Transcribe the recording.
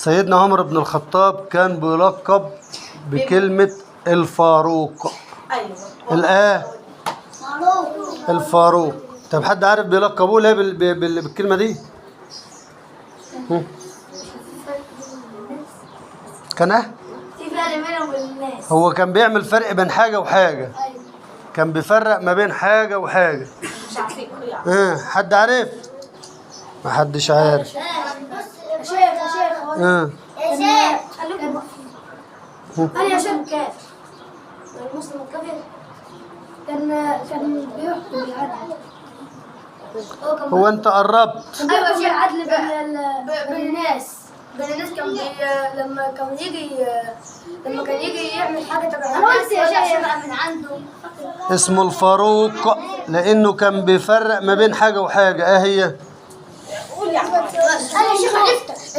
سيدنا عمر بن الخطاب كان بيلقب بكلمة الفاروق. ايوه الفاروق. طب حد عارف بيلقبوه ليه بالكلمة دي؟ كان في فرق بينهم وبين الناس. هو كان بيعمل فرق بين حاجة وحاجة. ايوه. كان بيفرق ما بين حاجة وحاجة. مش عارفين يعني. حد عارف؟ ما حدش عارف. يا شيخ يا شيخ قال يا شيخ كاف المسلم الكافر كان بيحكم بالعدل. هو انت قربت. ايوه يا شيخ عدل بين الناس. كان لما كان يجي يعمل حاجه تبع الناس يا شيخ من عنده. اسمه الفاروق لانه كان بيفرق ما بين حاجة وحاجة. ايه هي؟